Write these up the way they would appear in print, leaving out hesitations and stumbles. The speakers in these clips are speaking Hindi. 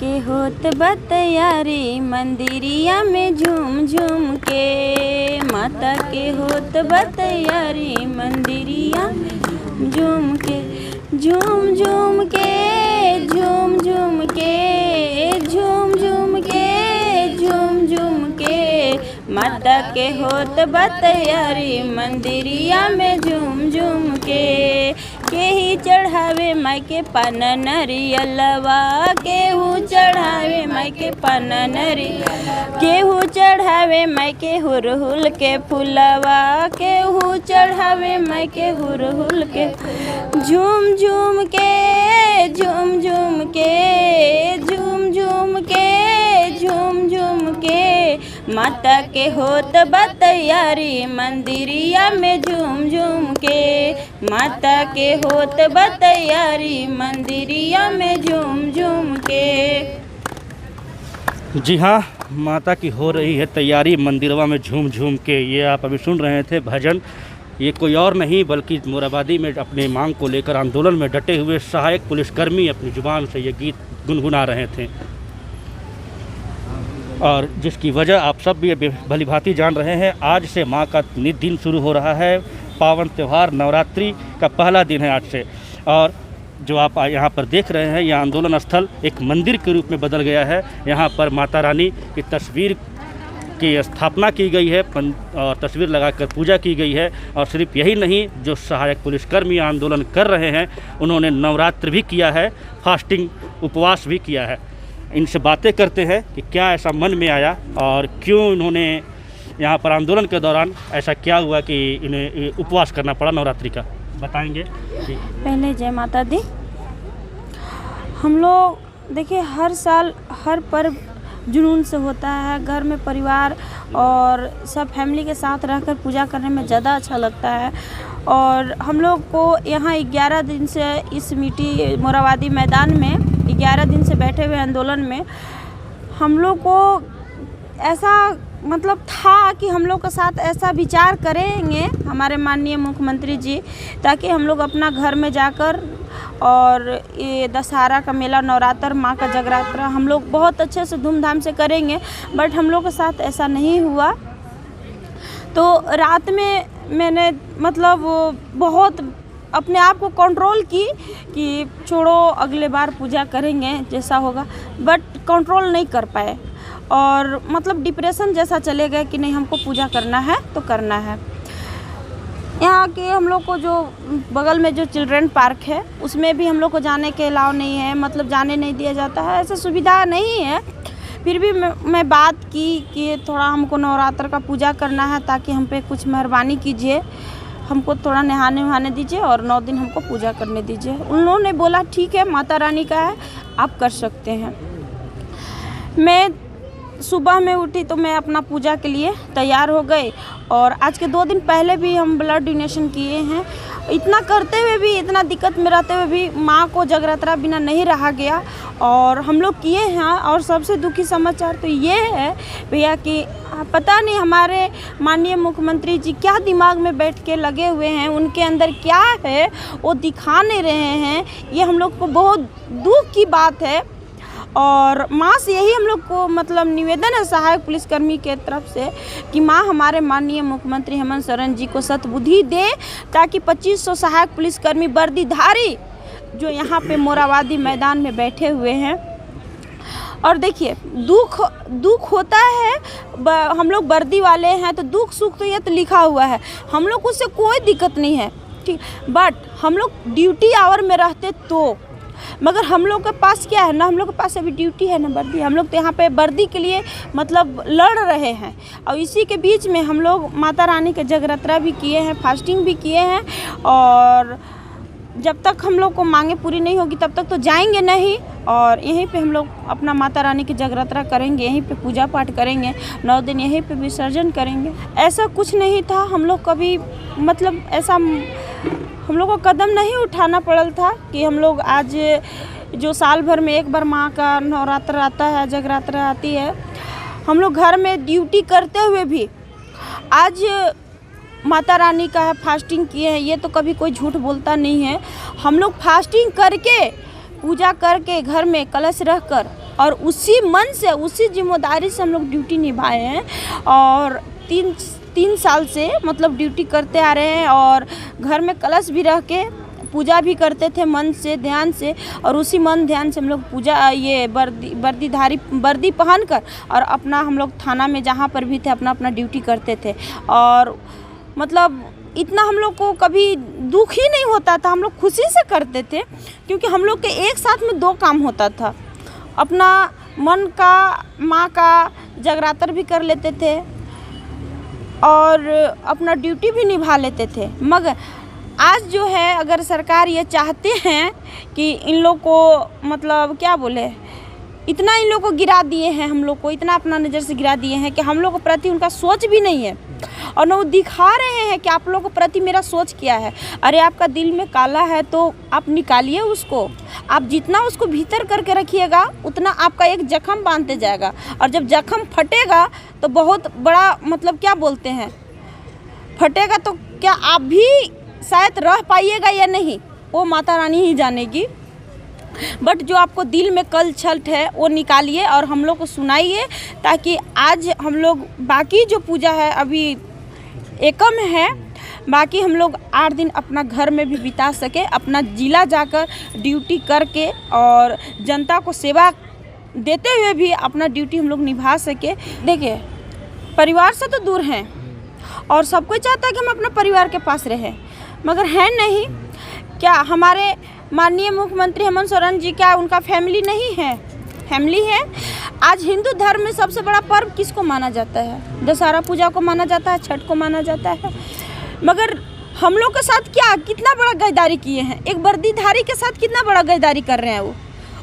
के होत बा तैयारी मंदिरिया में झूम झूम के, माता के होत बा तैयारी मंदिरिया में झूम के, झूम झूम के झूम झूम के झूम झूम के झूम झूम के, माता के होत बा तैयारी मंदिरिया में झूम झूम के ही चढ़ावे माई के पान नरियलवा, केहू चढ़ावे माई के पान नरियलवा, केहू चढ़ावे माई के हुरहुल के फूलवा, केहू चढ़ावे माई के हुरहुल के, झूम झूम के झूम झूम के झूम झूम के झूम झूम के, माता के होत बा तैयारी मंदिरिया में झूम झूम के, माता के होत बा तैयारी मंदिरिया में झूम झूम के। जी हाँ, माता की हो रही है तैयारी मंदिरवा में झूम झूम के। ये आप अभी सुन रहे थे भजन। ये कोई और नहीं बल्कि मोराबादी में अपने मांग को लेकर आंदोलन में डटे हुए सहायक पुलिसकर्मी अपनी जुबान से ये गीत गुनगुना रहे थे, और जिसकी वजह आप सब भी भली भांति जान रहे हैं। आज से माँ का नित दिन शुरू हो रहा है, पावन त्यौहार नवरात्रि का पहला दिन है आज से। और जो आप यहाँ पर देख रहे हैं, यह आंदोलन स्थल एक मंदिर के रूप में बदल गया है। यहाँ पर माता रानी की तस्वीर की स्थापना की गई है और तस्वीर लगाकर पूजा की गई है। और सिर्फ यही नहीं, जो सहायक पुलिसकर्मी आंदोलन कर रहे हैं उन्होंने नवरात्र भी किया है, फास्टिंग उपवास भी किया है। इनसे बातें करते हैं कि क्या ऐसा मन में आया और क्यों इन्होंने यहाँ पर आंदोलन के दौरान ऐसा क्या हुआ कि इन्हें उपवास करना पड़ा नवरात्रि का, बताएंगे। पहले जय माता दी। हम लोग देखिए हर साल हर पर्व जुनून से होता है, घर में परिवार और सब फैमिली के साथ रहकर पूजा करने में ज़्यादा अच्छा लगता है। और हम लोग को यहाँ 11 दिन से इस मोराबादी मैदान में 11 दिन से बैठे हुए आंदोलन में हम लोग को ऐसा मतलब था कि हम लोग के साथ ऐसा विचार करेंगे हमारे माननीय मुख्यमंत्री जी, ताकि हम लोग अपना घर में जाकर और ये दशहरा का मेला, नवरात्र, माँ का जगरात्रा हम लोग बहुत अच्छे से धूमधाम से करेंगे। बट हम लोग के साथ ऐसा नहीं हुआ। तो रात में मैंने मतलब बहुत अपने आप को कंट्रोल की कि छोड़ो अगले बार पूजा करेंगे जैसा होगा, बट कंट्रोल नहीं कर पाए और मतलब डिप्रेशन जैसा चले गए कि नहीं हमको पूजा करना है तो करना है। यहाँ के हम लोग को जो बगल में जो चिल्ड्रन पार्क है उसमें भी हम लोग को जाने के अलाउ नहीं है, मतलब जाने नहीं दिया जाता है, ऐसा सुविधा नहीं है। फिर भी मैं बात की कि थोड़ा हमको नवरात्र का पूजा करना है, ताकि हम पे कुछ मेहरबानी कीजिए, हमको थोड़ा नहाने वहाने दीजिए और 9 दिन हमको पूजा करने दीजिए। उन लोगों ने बोला ठीक है, माता रानी का है, आप कर सकते हैं। मैं सुबह में उठी तो मैं अपना पूजा के लिए तैयार हो गई, और आज के 2 दिन पहले भी हम ब्लड डोनेशन किए हैं। इतना करते हुए भी, इतना दिक्कत में रहते हुए भी माँ को जगरात्रा बिना नहीं रहा गया और हम लोग किए हैं। और सबसे दुखी समाचार तो ये है भैया कि पता नहीं हमारे माननीय मुख्यमंत्री जी क्या दिमाग में बैठ के लगे हुए हैं, उनके अंदर क्या है वो दिखा नहीं रहे हैं। ये हम लोग को बहुत दुख की बात है। और माँ से यही हम लोग को मतलब निवेदन है सहायक पुलिसकर्मी के तरफ से कि माँ हमारे माननीय मुख्यमंत्री हेमंत सोरेन जी को सद्बुद्धि दे, ताकि 2500 सहायक पुलिसकर्मी वर्दीधारी जो यहाँ पे मोराबादी मैदान में बैठे हुए हैं। और देखिए दुख होता है, हम लोग वर्दी वाले हैं तो दुख सुख तो ये तो लिखा हुआ है, हम लोग उससे कोई दिक्कत नहीं है, ठीक। बट हम लोग ड्यूटी आवर में रहते तो, मगर हम लोग के पास क्या है ना, हम लोग के पास अभी ड्यूटी है ना वर्दी। हम लोग तो यहाँ पे वर्दी के लिए मतलब लड़ रहे हैं, और इसी के बीच में हम लोग माता रानी के जगरात्रा भी किए हैं, फास्टिंग भी किए हैं। और जब तक हम लोग को मांगे पूरी नहीं होगी तब तक तो जाएंगे नहीं, और यहीं पे हम लोग अपना माता रानी की जगरात्रा करेंगे, यहीं पे पूजा पाठ करेंगे, 9 दिन यहीं पे विसर्जन करेंगे। ऐसा कुछ नहीं था, हम लोग कभी मतलब ऐसा हम लोग को कदम नहीं उठाना पड़ल था कि हम लोग आज जो साल भर में एक बार माँ का नवरात्र आता है, जगरात्रा आती है, हम लोग घर में ड्यूटी करते हुए भी आज माता रानी का है फास्टिंग किए हैं। ये तो कभी कोई झूठ बोलता नहीं है। हम लोग फास्टिंग करके पूजा करके घर में कलश रखकर और उसी मन से, उसी जिम्मेदारी से हम लोग ड्यूटी निभाए हैं और तीन साल से मतलब ड्यूटी करते आ रहे हैं। और घर में कलश भी रह के पूजा भी करते थे मन से, ध्यान से, और उसी मन ध्यान से हम लोग पूजा ये वर्दी पहन कर और अपना हम लोग थाना में जहाँ पर भी थे अपना ड्यूटी करते थे। और मतलब इतना हम लोग को कभी दुख ही नहीं होता था, हम लोग खुशी से करते थे क्योंकि हम लोग के एक साथ में 2 काम होता था, अपना मन का, माँ का जगरातर भी कर लेते थे और अपना ड्यूटी भी निभा लेते थे। मगर आज जो है अगर सरकार ये चाहते हैं कि इन लोग को मतलब क्या बोले, इतना इन लोग को गिरा दिए हैं, हम लोग को इतना अपना नज़र से गिरा दिए हैं कि हम लोग के प्रति उनका सोच भी नहीं है और न वो दिखा रहे हैं कि आप लोगों के प्रति मेरा सोच क्या है। अरे आपका दिल में काला है तो आप निकालिए उसको, आप जितना उसको भीतर करके रखिएगा उतना आपका एक जख्म बांधते जाएगा और जब जख्म फटेगा तो बहुत बड़ा मतलब क्या बोलते हैं, फटेगा तो क्या आप भी शायद रह पाइएगा या नहीं, वो माता रानी ही जानेगी। बट जो आपको दिल में कल छल्ट है वो निकालिए और हम लोग को सुनाइए ताकि आज हम लोग बाकी जो पूजा है अभी एकम है, बाकी हम लोग 8 दिन अपना घर में भी बिता सके, अपना जिला जाकर ड्यूटी करके और जनता को सेवा देते हुए भी अपना ड्यूटी हम लोग निभा सके। देखिए परिवार से तो दूर हैं और सब कोई चाहता है कि हम अपना परिवार के पास रहें, मगर है नहीं। क्या हमारे माननीय मुख्यमंत्री हेमंत सोरेन जी क्या उनका फैमिली नहीं है? फैमिली है। आज हिंदू धर्म में सबसे बड़ा पर्व किसको माना जाता है? दशहरा पूजा को माना जाता है, छठ को माना जाता है। मगर हम लोग के साथ क्या कितना बड़ा गद्दारी किए हैं, एक वर्दीधारी के साथ कितना बड़ा गद्दारी कर रहे हैं।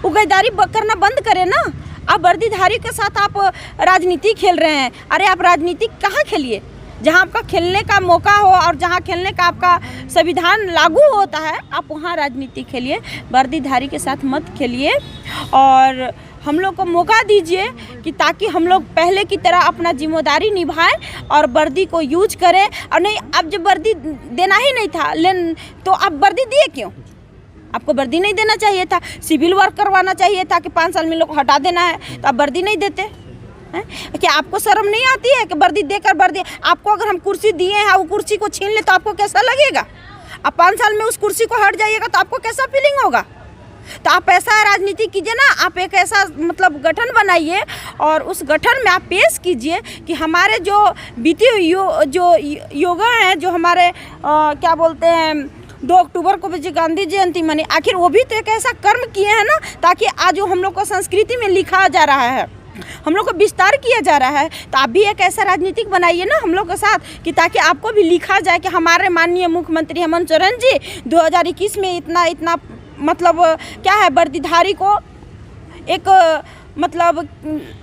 वो गद्दारी करना बंद करें ना। आप वर्दीधारी के साथ आप राजनीति खेल रहे हैं। अरे आप राजनीति कहाँ खेलिए, जहाँ आपका खेलने का मौका हो और जहाँ खेलने का आपका संविधान लागू होता है आप वहाँ राजनीति खेलिए, वर्दीधारी के साथ मत खेलिए। और हम लोग को मौका दीजिए कि ताकि हम लोग पहले की तरह अपना जिम्मेदारी निभाएं और वर्दी को यूज करें। और नहीं, अब जब वर्दी देना ही नहीं था तो आप वर्दी दिए क्यों? आपको वर्दी नहीं देना चाहिए था, सिविल वर्क करवाना चाहिए था कि 5 साल में लोग हटा देना है, तो आप वर्दी नहीं देते हैं। क्या आपको शर्म नहीं आती है कि वर्दी देकर वर्दी, आपको अगर हम कुर्सी दिए हैं वो कुर्सी को छीन ले तो आपको कैसा लगेगा? आप 5 साल में उस कुर्सी को हट जाइएगा तो आपको कैसा फीलिंग होगा? तो आप ऐसा राजनीति कीजिए ना, आप एक ऐसा मतलब गठन बनाइए और उस गठन में आप पेश कीजिए कि हमारे जो बीते जो योगा हैं, जो हमारे क्या बोलते हैं 2 अक्टूबर को भी गांधी जयंती मनी, आखिर वो भी तो एक ऐसा कर्म किए हैं ना ताकि आज हम लोग को संस्कृति में लिखा जा रहा है, हम लोग को विस्तार किया जा रहा है। तो आप भी एक ऐसा राजनीतिक बनाइए ना हम लोग के साथ कि ताकि आपको भी लिखा जाए कि हमारे माननीय मुख्यमंत्री हेमंत सोरेन जी 2021 में इतना मतलब क्या है, वर्दीधारी को एक मतलब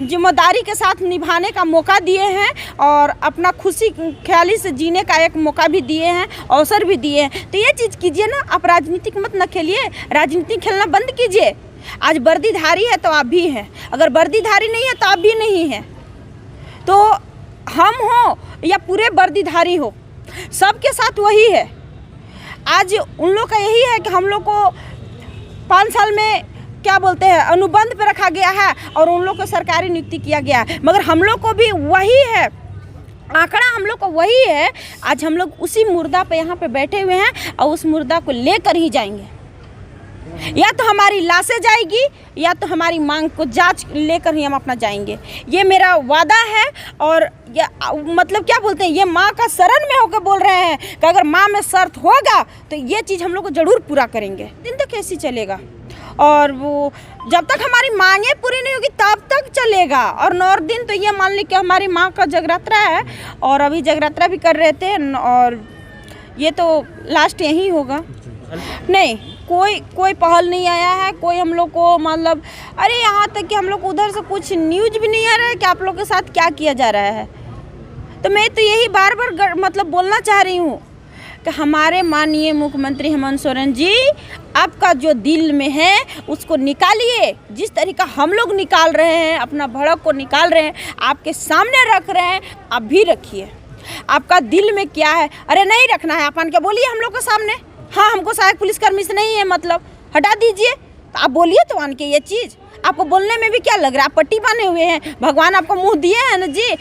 जिम्मेदारी के साथ निभाने का मौका दिए हैं और अपना खुशी ख्याली से जीने का एक मौका भी दिए हैं, अवसर भी दिए हैं। तो ये चीज़ कीजिए ना, आप राजनीतिक मत न खेलिए, राजनीति खेलना बंद कीजिए। आज वर्दीधारी है तो आप भी हैं, अगर वर्दीधारी नहीं है तो आप भी नहीं हैं। तो हम हो या पूरे वर्दीधारी हो, सबके साथ वही है। आज उन लोग का यही है कि हम लोग को 5 साल में क्या बोलते हैं अनुबंध पे रखा गया है और उन लोग को सरकारी नियुक्ति किया गया है, मगर हम लोग को भी वही है, आंकड़ा हम लोग को वही है। आज हम लोग उसी मुर्दा पे यहाँ पे बैठे हुए हैं और उस मुर्दा को लेकर ही जाएंगे, या तो हमारी लाशें जाएगी या तो हमारी मांग को जांच लेकर ही हम अपना जाएंगे। ये मेरा वादा है। और ये मतलब क्या बोलते हैं, ये माँ का शरण में होकर बोल रहे हैं कि अगर माँ में शर्त होगा तो ये चीज़ हम लोग को ज़रूर पूरा करेंगे। दिन तक कैसे चलेगा, और वो जब तक हमारी मांगें पूरी नहीं होगी तब तक चलेगा। और 9 दिन तो ये मान ली कि हमारी माँ का जगरात्रा है और अभी जगरात्रा भी कर रहे थे और ये तो लास्ट यही होगा। नहीं, कोई पहल नहीं आया है, कोई हम लोग को मतलब अरे यहाँ तक कि हम लोग उधर से कुछ न्यूज भी नहीं आ रहा है कि आप लोग के साथ क्या किया जा रहा है। तो मैं तो यही बार बार मतलब बोलना चाह रही हूँ कि हमारे माननीय मुख्यमंत्री हेमंत सोरेन जी, आपका जो दिल में है उसको निकालिए। जिस तरीका हम लोग निकाल रहे हैं, अपना भड़क को निकाल रहे हैं, आपके सामने रख रहे हैं, आप भी रखिए। आपका दिल में क्या है? अरे नहीं रखना है अपन क्या बोलिए हम लोग के सामने। हाँ, हमको सहायक पुलिसकर्मी से नहीं है मतलब, हटा दीजिए। तो आप बोलिए तो आन के ये चीज़। आपको बोलने में भी क्या लग रहा है? आप पट्टी बांधे हुए हैं, भगवान आपको मुंह दिए हैं ना जी,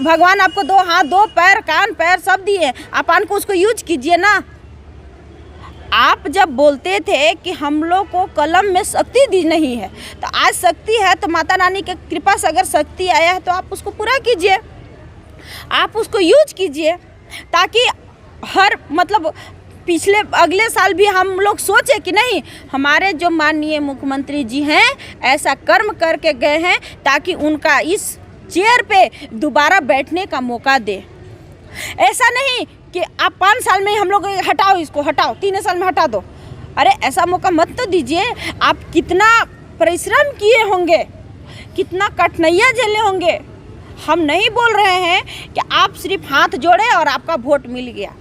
भगवान आपको 2 हाथ 2 पैर कान पैर सब दिए हैं, आप आन को उसको यूज कीजिए ना। आप जब बोलते थे कि हम लोग को कलम में शक्ति दी नहीं है, तो आज शक्ति है, तो माता रानी की कृपा से अगर शक्ति आया है तो आप उसको पूरा कीजिए, आप उसको यूज कीजिए, ताकि हर मतलब पिछले अगले साल भी हम लोग सोचे कि नहीं, हमारे जो माननीय मुख्यमंत्री जी हैं ऐसा कर्म करके गए हैं ताकि उनका इस चेयर पे दोबारा बैठने का मौका दे। ऐसा नहीं कि आप 5 साल में हम लोग हटाओ, इसको हटाओ, 3 साल में हटा दो। अरे ऐसा मौका मत तो दीजिए। आप कितना परिश्रम किए होंगे, कितना कठिनाइयाँ झेले होंगे। हम नहीं बोल रहे हैं कि आप सिर्फ हाथ जोड़े और आपका वोट मिल गया।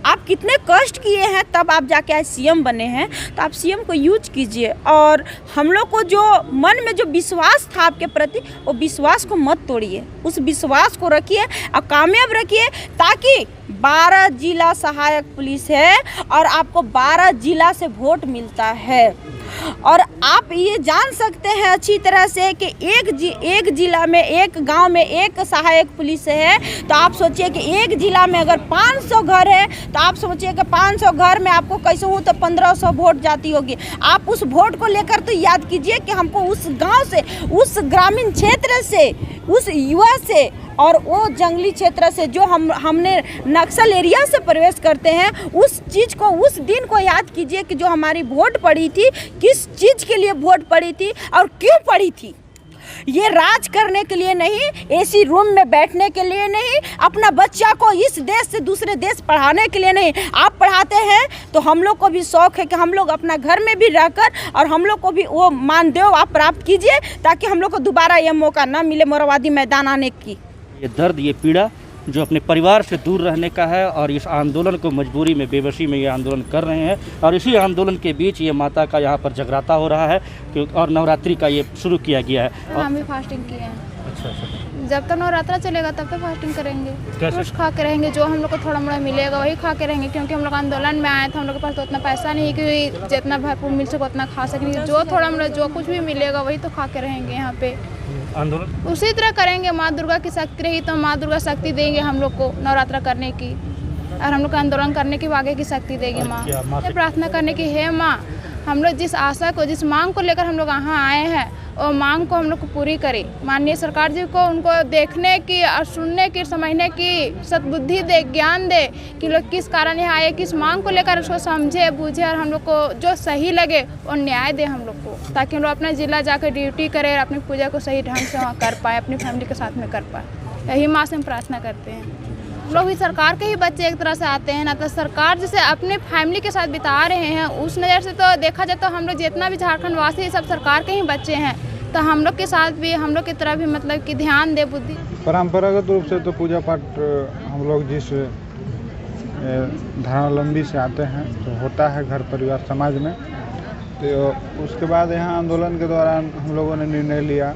आप कितने कष्ट किए हैं तब आप जाके आज सीएम बने हैं, तो आप सीएम को यूज कीजिए। और हम लोग को जो मन में जो विश्वास था आपके प्रति, वो विश्वास को मत तोड़िए, उस विश्वास को रखिए और कामयाब रखिए, ताकि 12 जिला सहायक पुलिस है और आपको 12 जिला से वोट मिलता है। और आप ये जान सकते हैं अच्छी तरह से कि एक जिला में, एक गांव में एक सहायक पुलिस है, तो आप सोचिए कि एक जिला में अगर 500 घर है, तो आप सोचिए कि 500 घर में आपको कैसे हो तो 1500 वोट जाती होगी। आप उस वोट को लेकर तो याद कीजिए कि हमको उस गांव से, उस ग्रामीण क्षेत्र से, उस युवा से और वो जंगली क्षेत्र से जो हमने नक्सल एरिया से प्रवेश करते हैं, उस चीज़ को, उस दिन को याद कीजिए कि जो हमारी वोट पड़ी थी, किस चीज़ के लिए वोट पड़ी थी और क्यों पड़ी थी। ये राज करने के लिए नहीं, एसी रूम में बैठने के लिए नहीं, अपना बच्चा को इस देश से दूसरे देश पढ़ाने के लिए नहीं। आप पढ़ाते हैं तो हम लोग को भी शौक़ है कि हम लोग अपना घर में भी रहकर और हम लोग को भी वो मानदेय आप प्राप्त कीजिए, ताकि हम लोग को दोबारा ये मौका ना मिले मोरवादी मैदान आने की। ये दर्द, ये पीड़ा जो अपने परिवार से दूर रहने का है, और इस आंदोलन को मजबूरी में, बेबसी में ये आंदोलन कर रहे हैं। और इसी आंदोलन के बीच ये माता का यहाँ पर जगराता हो रहा है और नवरात्रि का ये शुरू किया गया है। हम भी फास्टिंग किए हैं। अच्छा। जब तक नवरात्रा चलेगा तब तक फास्टिंग करेंगे, कैसे? कुछ खा के रहेंगे, जो हम लोग को थोड़ा मोड़ा मिलेगा वही खा के रहेंगे, क्योंकि हम लोग आंदोलन में आए थे, हम लोग के पास तो उतना पैसा नहीं है कि जितना भरपूर मिल सके उतना खा सकेंगे। जो थोड़ा मोड़ा जो कुछ भी मिलेगा वही तो खा के रहेंगे यहाँ पे। आंदोलन उसी तरह करेंगे। माँ दुर्गा की शक्ति रही तो माँ दुर्गा शक्ति देंगे हम लोग को नवरात्रा करने की, और हम लोग को आंदोलन करने की आगे की शक्ति देगी माँ। ये प्रार्थना करने की है माँ, हम लोग जिस आशा को, जिस मांग को लेकर हम लोग यहाँ आए हैं, और मांग को हम लोग को पूरी करें। माननीय सरकार जी को उनको देखने की और सुनने की, समझने की सद्बुद्धि दे, ज्ञान दे कि लोग किस कारण यहाँ आए, किस मांग को लेकर उसको समझे बूझे, और हम लोग को जो सही लगे वो न्याय दे हम लोग को, ताकि हम लोग अपना जिला जाकर ड्यूटी करें और अपनी पूजा को सही ढंग से वहाँ कर पाए, अपनी फैमिली के साथ में कर पाए। यही माँ से हम प्रार्थना करते हैं। हम लोग भी सरकार के ही बच्चे एक तरह से आते हैं ना, तो सरकार जैसे अपने फैमिली के साथ बिता रहे हैं, उस नज़र से तो देखा जाए तो हम लोग जितना भी झारखंड वासी सब सरकार के ही बच्चे हैं, तो हम लोग के साथ भी, हम लोग की तरह भी मतलब कि ध्यान दे बुद्धि। परंपरागत रूप से तो पूजा पाठ हम लोग जिस धर्मावलंबी से आते हैं तो होता है घर परिवार समाज में। तो उसके बाद यहाँ आंदोलन के दौरान हम लोगों ने निर्णय लिया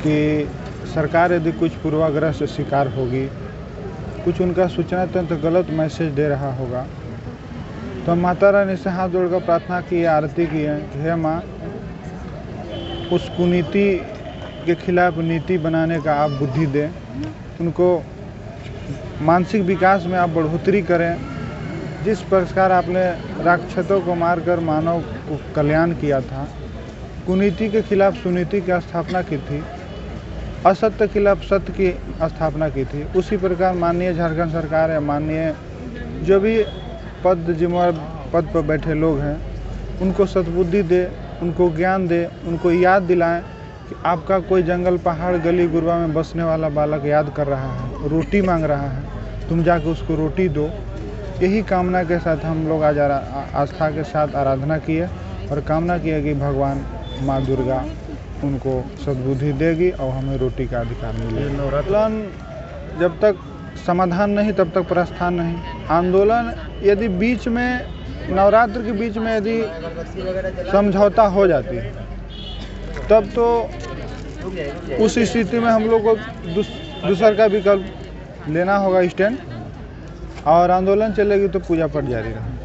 कि सरकार यदि कुछ पूर्वाग्रह से शिकार होगी, कुछ उनका सूचना तंत्र गलत मैसेज दे रहा होगा, तो हम माता रानी से हाथ जोड़कर प्रार्थना की, आरती की है कि हे माँ, उस कुनीति के खिलाफ नीति बनाने का आप बुद्धि दें, उनको मानसिक विकास में आप बढ़ोतरी करें। जिस प्रकार आपने राक्षसों को मारकर मानव को कल्याण किया था, कुनीति के खिलाफ सुनीति की स्थापना की थी, असत्य के खिलाफ सत्य की स्थापना की थी, उसी प्रकार माननीय झारखंड सरकार है, माननीय जो भी पद पर बैठे लोग हैं, उनको सद्बुद्धि दे, उनको ज्ञान दे, उनको याद दिलाएं कि आपका कोई जंगल पहाड़ गली गुरबा में बसने वाला बालक याद कर रहा है, रोटी मांग रहा है, तुम जाके उसको रोटी दो। यही कामना के साथ हम लोग आज आस्था के साथ आराधना किए और कामना किया कि भगवान माँ दुर्गा उनको सद्बुद्धि देगी और हमें रोटी का अधिकार मिलेगा। आंदोलन जब तक समाधान नहीं तब तक प्रस्थान नहीं। आंदोलन यदि बीच में, नवरात्र के बीच में यदि समझौता हो जाती है, तब तो उस स्थिति में हम लोग को दूसर का विकल्प लेना होगा स्टैंड, और आंदोलन चलेगी तो पूजा पाठ जारी रहेगा।